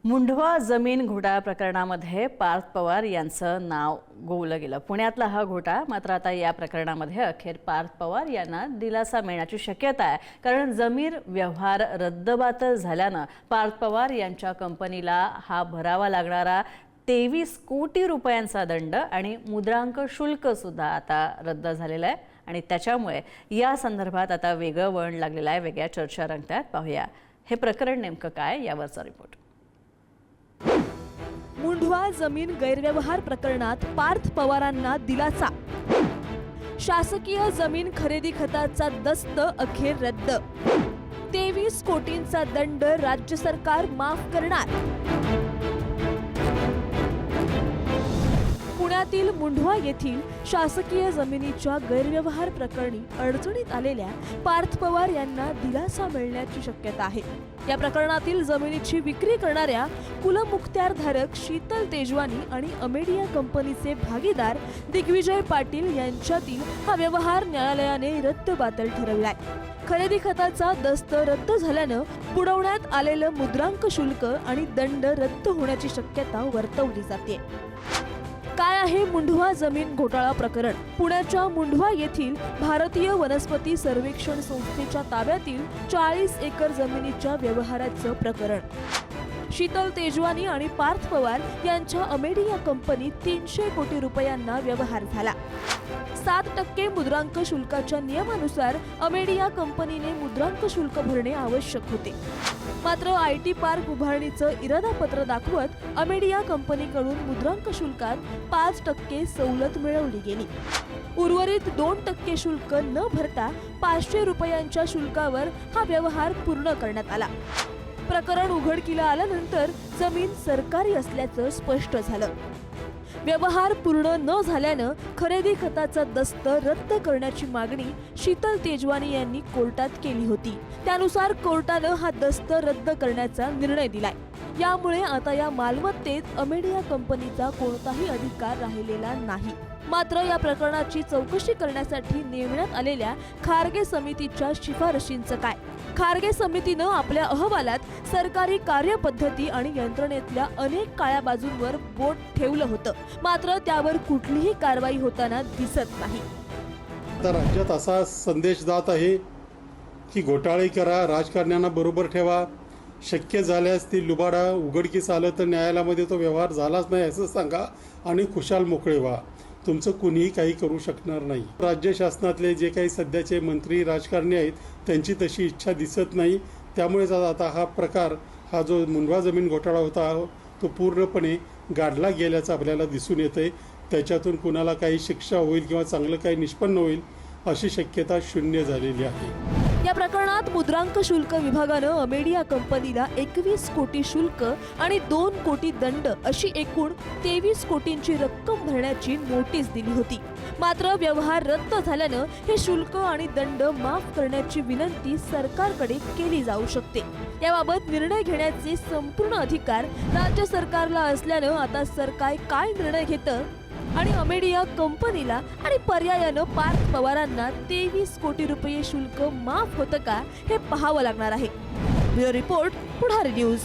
मुंढवा जमीन घोटाळा प्रकरणामध्ये पार्थ पवार यांचं नाव गोवलं गेलं। पुण्यातला हा घोटाळा मात्र आता या प्रकरणामध्ये अखेर पार्थ पवार यांना दिलासा मिळण्याची शक्यता आहे, कारण जमीन व्यवहार रद्दबातल झाल्यानं पार्थ पवार यांच्या कंपनीला हा भरावा लागणारा 23 कोटी रुपयांचा दंड आणि मुद्रांक शुल्क सुद्धा आता रद्द झालेलं आहे आणि त्याच्यामुळे या संदर्भात आता वेगळं वळण लागलेलं आहे, वेगळ्या चर्चा रंगतात। पाहूया हे प्रकरण नेमकं काय यावरचा रिपोर्ट। मुंढवा जमीन गैरव्यवहार प्रकरणात पार्थ पवारांना दिलासा। शासकीय जमीन खरेदी खताचा दस्त अखेर रद्द। 23 कोटींचा दंड राज्य सरकार माफ करणार। पुण्यातील मुंढवा येथील शासकीय जमिनीच्या गैरव्यवहार प्रकरणी अडचणीत आलेल्या पार्थ पवार यांना दिलासा मिळण्याची शक्यता आहे। या प्रकरणातील जमिनीची विक्री करणाऱ्या कुलमुखत्यारधारक शीतल तेजवानी आणि अमेडिया कंपनीचे भागीदार दिग्विजय पाटील यांच्यातील हा व्यवहार न्यायालयाने रद्दबातल ठरवलाय। खरेदी खताचा दस्त रद्द झाल्यानं बुडवण्यात आलेलं मुद्रांक शुल्क आणि दंड रद्द होण्याची शक्यता वर्तवली जाते। काय आहे मुंढवा जमीन घोटाळा प्रकरण? पुण्याच्या मुंढवा येथील भारतीय वनस्पती सर्वेक्षण संस्थेच्या ताब्यातील 40 एकर जमिनीच्या व्यवहाराचं प्रकरण। शीतल तेजवानी आणि पार्थ पवार यांच्या अमेडिया कंपनीत 300 कोटी रुपयांना व्यवहार झाला। 7% मुद्रांक शुल्काच्या नियमानुसार अमेडिया कंपनीने मुद्रांक शुल्क भरणे आवश्यक होते, मात्र IT पार्क उभारणीचं इरादापत्र दाखवत अमेडिया कंपनीकडून मुद्रांक शुल्कात 5% सवलत मिळवली गेली। उर्वरित 2% शुल्क न भरता 500 रुपयांच्या शुल्कावर हा व्यवहार पूर्ण करण्यात आला। प्रकरण उघडकीला आल्यानंतर जमीन सरकारी असल्याचं स्पष्ट झालं। व्यवहार पूर्ण न झाल्यानं खरेदी खताचा दस्त रद्द करण्याची मागणी शीतल तेजवानी यांनी कोर्टात केली होती। त्यानुसार कोर्टानं हा दस्त रद्द करण्याचा निर्णय दिलाय। यामुळे आता या मालमत्तेत अमेडिया कंपनीचा कोणताही अधिकार राहिलेला नाही। मात्र या प्रकरणाची चौकशी करण्यासाठी नेमण्यात आलेल्या खारगे समितीच्या शिफारशींचं काय? खारगे समितीनं आपल्या अहवालात सरकारी कार्यपद्धती आणि यंत्रणेतल्या अनेक काळ्या बाजूंवर बोट ठेवलं होतं, मात्र त्यावर कुठलीही कारवाई होताना दिसत नाही। आता राज्यात असा संदेश जात आहे की घोटाळे करा, राजकारण्यांना बरोबर ठेवा, शक्य झाल्यास ती लुबाडा उघडकीस आलं तर न्यायालयामध्ये तो व्यवहार झालाच नाही असं सांगा आणि खुशाल मोकळे व्हा, तुमचं कुणीही काही करू शकणार नाही। राज्य शासनातले जे काही सध्याचे मंत्री राजकारणी आहेत त्यांची तशी इच्छा दिसत नाही। त्यामुळेच आता हा प्रकार, हा जो मुंढवा जमीन घोटाळा होता तो पूर्णपणे गाडला गेल्याचं आपल्याला दिसून येतंय। त्याच्यातून कुणाला काही शिक्षा होईल किंवा चांगलं काही निष्पन्न होईल अशी शक्यता शून्य झालेली आहे। या प्रकरणात मुद्रांक शुल्क विभागानं अमेडिया कंपनीला 21 कोटी शुल्क आणि 2 कोटी दंड अशी एकूण 23 कोटींची रक्कम भरण्याची नोटीस दिली होती। मात्र व्यवहार रद्द झाल्यानं हे शुल्क आणि दंड माफ करण्याची विनंती सरकारकडे केली जाऊ शकते। याबाबत निर्णय घेण्याचे संपूर्ण अधिकार राज्य सरकारला असल्यानं आता सरकार काय निर्णय घेतं आणि अमेडिया कंपनीला आणि पर्यायानं पार्थ पवारांना 23 कोटी रुपये शुल्क माफ होतं का हे पाहावं लागणार आहे। ब्युरो रिपोर्ट, पुढारी न्यूज।